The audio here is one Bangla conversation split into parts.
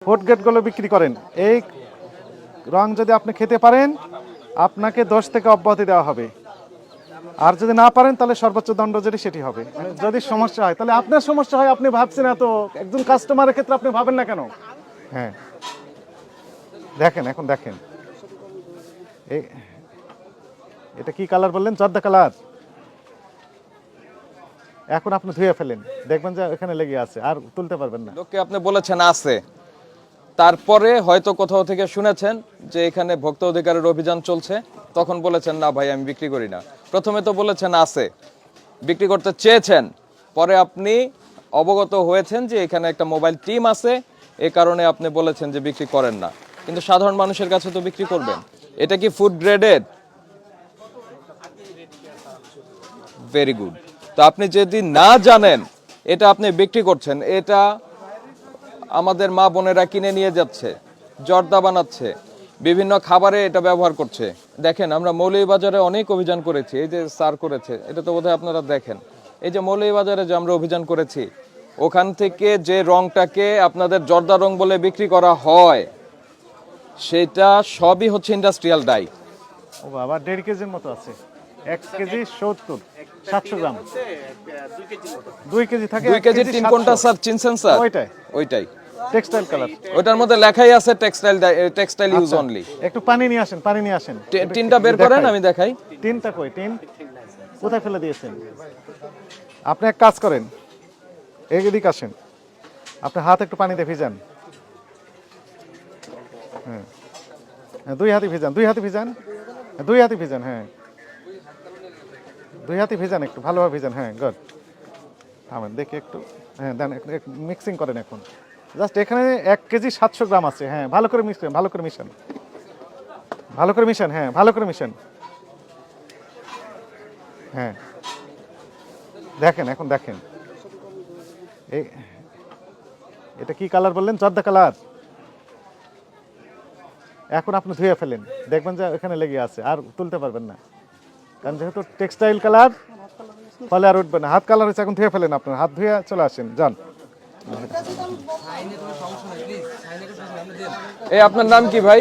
ফুড গ্রেডগুলো বিক্রি করেন, এই রং যদি আপনি খেতে পারেন আপনাকে 10 থেকে অব্যাহতি দেওয়া হবে, আর যদি না পারেন তাহলে সর্বোচ্চ দণ্ড যেটি সেটি হবে। যদি সমস্যা হয় তাহলে আপনার সমস্যা হয়, আপনি ভাবছেন এত, একজন কাস্টমারের ক্ষেত্রে আপনি ভাবেন না কেন? হ্যাঁ দেখেন, এখন দেখেন এটা কি কালার বললেন? জর্দা কালার। এখন আপনি ধুয়ে ফেলেন, দেখবেন যে এখানে লেগে আছে, আর তুলতে পারবেন না। লোককে আপনি বলেছেন আছে, তারপরে হয়তো কোথাও থেকে শুনেছেন যে এখানে ভোক্তা অধিকারের অভিযান চলছে, তখন বলেছেন না ভাই আমি বিক্রি করি না। প্রথমে তো বলেছেন আছে, বিক্রি করতে চেয়েছেন, পরে আপনি অবগত হয়েছেন যে এখানে একটা মোবাইল টিম আছে, এই কারণে আপনি বলেছেন যে বিক্রি করেন না। কিন্তু সাধারণ মানুষের কাছে তো বিক্রি করবেন। এটা কি ফুড গ্রেডেড? Very good. তো আপনি যদি না জানেন এটা আপনি বিক্রি করছেন, এটা আমাদের মা বোনেরা কিনে নিয়ে যাচ্ছে, জর্দা বানাচ্ছে, বিভিন্ন খাবারে এটা ব্যবহার করছে। দেখেন আমরা মৌলভীবাজারে অনেক অভিযান করেছি, এই যে স্যার করেছে, এটা তো বোধহয় আপনারা দেখেন। এই যে মৌলভীবাজারে যে আমরা অভিযান করেছি, ওখান থেকে যে রংটাকে আপনাদের জর্দা রং বলে বিক্রি করা হয়, সেটা সবই হচ্ছে ইন্ডাস্ট্রিয়াল ডাই। ও বাবা, 1.5 কেজির মতো আছে। 1 কেজি 70, 700 গ্রাম। 2 কেজি থাকে। 2 কেজির টিন কোনটা স্যার চিনছেন স্যার? ওইটাই ওইটাই টেক্সটাইল কালার। ওইটার মধ্যে লেখাই আছে টেক্সটাইল ইউজ অনলি। একটু পানি নিয়ে আসেন, পানি নিয়ে আসেন। টিনটা বের করেন, আমি দেখাই। টিনটা কই? টিন কোথায় ফেলে দিয়েছেন? আপনি এক কাজ করেন, এদিকে আসেন, আপনি হাত একটু পানিতে ভিজান। হ্যাঁ, 2 হাতে ভিজান, 2 হাতে ভিজান, 2 হাতে ভিজান। হ্যাঁ, 2 হাতে ভিজান, একটু ভালোভাবে ভিজান। হ্যাঁ, গুড। থামেন দেখি একটু। হ্যাঁ দেন, মিক্সিং করেন এখন। জাস্ট এখানে 1 কেজি 700 গ্রাম আছে। হ্যাঁ, ভালো করে মিশান, ভালো করে মিশান, ভালো করে মিশান। হ্যাঁ, ভালো করে মিশান। হ্যাঁ দেখেন, এখন দেখেন এটা কি কালার বললেন? জর্দা কালার। এখন আপনি ধুয়ে ফেলেন, দেখবেন যে এখানে লেগে আছে, আর তুলতে পারবেন না, কারণ যেহেতু টেক্সটাইল কালার ফলে আর উঠবে না। হাত কালার হচ্ছে, এখন ধুয়ে ফেলেন, আপনার হাত ধুয়ে চলে আসেন, যান। এই আপনার নাম কি ভাই?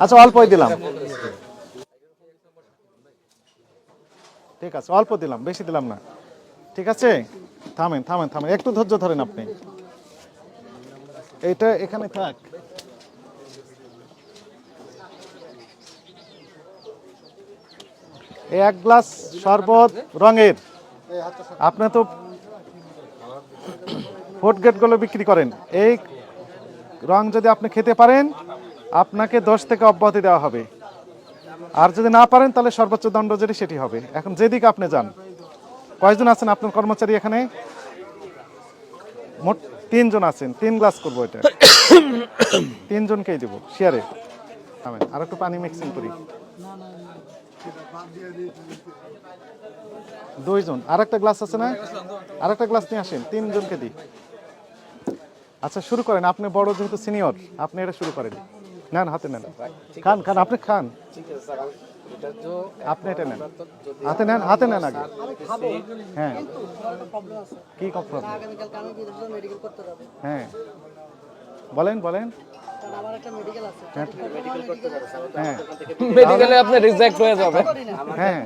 আচ্ছা অল্পই দিলাম, ঠিক আছে, অল্প দিলাম, বেশি দিলাম না। ঠিক আছে, থামেন থামেন থামেন, একটু ধৈর্য ধরেন আপনি। এইটা এখানে থাক। এই 1 গ্লাস শরবত রঙের, আপনি তো ফুড গ্রেডগুলো বিক্রি করেন, এই রং যদি আপনি খেতে পারেন আপনাকে 10 থেকে অব্যাহতি দেওয়া হবে, আর যদি না পারেন তাহলে সর্বোচ্চ দণ্ড যেটি সেটি হবে। এখন যেদিকে আপনি যান, কয়জন আছেন আপনার কর্মচারী এখানে? মোট 3 জন আছেন। 3 গ্লাস করবো, এটা 3 জনকেই দেবো শেয়ারে। আর একটু পানি মিক্সিং করি। 2 জন, আর একটা গ্লাস আছে না? আর একটা গ্লাস নিয়ে আসেন, 3 জনকে দিই। আচ্ছা শুরু করেন, আপনি বড় যেহেতু সিনিয়র, আপনি এটা শুরু করেন। নেন, হাতে নেন, খান খান, আপনি খান, আপনি এটা নেন, হাতে নেন, হাতে নেন আগে। হ্যাঁ, কি প্রবলেম? হ্যাঁ বলেন বলেন। হ্যাঁ, মেডিকেলে আপনি রিজেক্ট হয়ে যাবে। হ্যাঁ,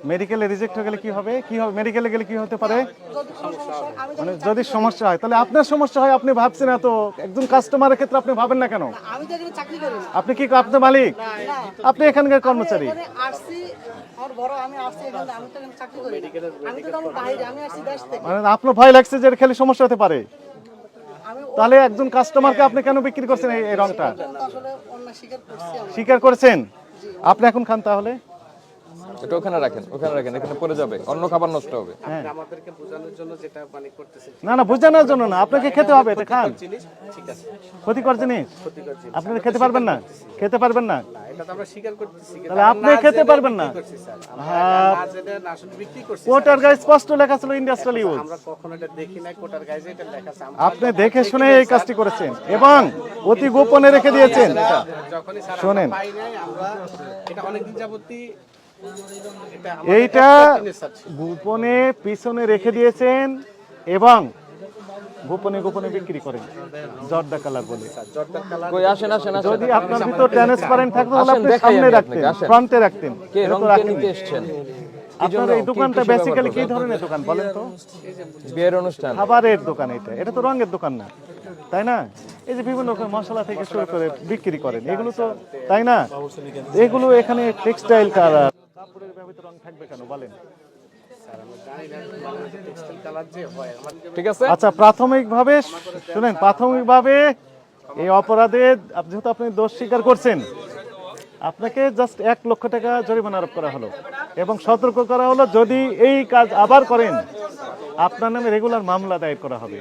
মেডিকেলে রিজেক্ট হয়ে গেলে কি হবে? কি হবে মেডিকেলে গেলে? কি হতে পারে? মানে যদি সমস্যা হয় তাহলে আপনার সমস্যা হয়, আপনি ভাবছেন এত, একজন কাস্টমারের ক্ষেত্রে আপনি ভাবেন না কেন? আপনি কি আপনি মালিক? আপনি এখানকার কর্মচারী। মানে আপনার ভয় লাগছে যে খেলে সমস্যা হতে পারে, তাহলে একজন কাস্টমারকে আপনি কেন বিক্রি করছেন এই রংটা? স্বীকার করেছেন? আপনি এখন খান তাহলে। এটা ওখানে রাখেন, ওখানে রাখেন, এখানে পড়ে যাবে, অন্য খাবার নষ্ট হবে। আমাদেরকে বোঝানোর জন্য যেটা মানে করতেছে। না না, বোঝানোর জন্য না, আপনাকে খেতে হবে, এটা খান। ঠিক আছে, ক্ষতিকর জিনিস আপনি খেতে পারবেন না, খেতে পারবেন না, এটা তো আমরা স্বীকার করতেছি, তাহলে আপনি খেতে পারবেন না। হ্যাঁ, যেটা আসলে বিক্রি করছি, কোটার গায়ে স্পষ্ট লেখা ছিল ইন্ডাস্ট্রিয়াল ইউজ। আমরা কখনো এটা দেখি না, কোটার গায়ে এটা লেখা আছে, আপনি দেখে শুনে এই কাজটি করেছেন এবং অতি গোপনে রেখে দিয়েছেন। যখনই স্যার শোনেন, পাই নাই, আমরা এটা অনেকদিন যাবতই এটা এইটা কিনে স্যার গোপনে পিছনে রেখে দিয়েছেন এবং গোপনে গোপনে বিক্রি করেন জর্দা কালার বলে। জর্দার কালার কই আসেন আসেন আসেন যদি আপনার ভিতর ট্রান্সপারেন্ট থাকতো তাহলে আসেন, আপনি দেখাই সামনে আমি রাখতেন, আপনাকে, আসেন। ফ্রন্টে রাখতেন। কে এটা রং তো কে রাখেননি। নিতে এসেছেন? আপনার এই দোকানটা বেসিক্যালি কি ধরনের দোকান বলেন তো? বিয়ের অনুষ্ঠান। খাবারের দোকান এটা, এটা তো রঙের দোকান না, তাই না? এই যে বিভিন্ন রকম মশলা থেকে শুরু করে বিক্রি করেন এগুলো তো, তাই না? এগুলো এখানে টেক্সটাইল কালার, কাপড়ের ব্যবহৃত রং থাকবে কেন বলেন? টেক্সটাইল কালার যে হয় আমার ঠিক আছে, আচ্ছা, প্রাথমিকভাবে শুনেন, প্রাথমিকভাবে এই অপরাধে যেহেতু আপনি দোষ স্বীকার করছেন, আপনাকে জাস্ট 1 লক্ষ টাকা জরিমানা আরোপ করা হলো এবং সতর্ক করা হলো যদি এই কাজ আবার করেন আপনার নামে রেগুলার মামলা দায়ের করা হবে।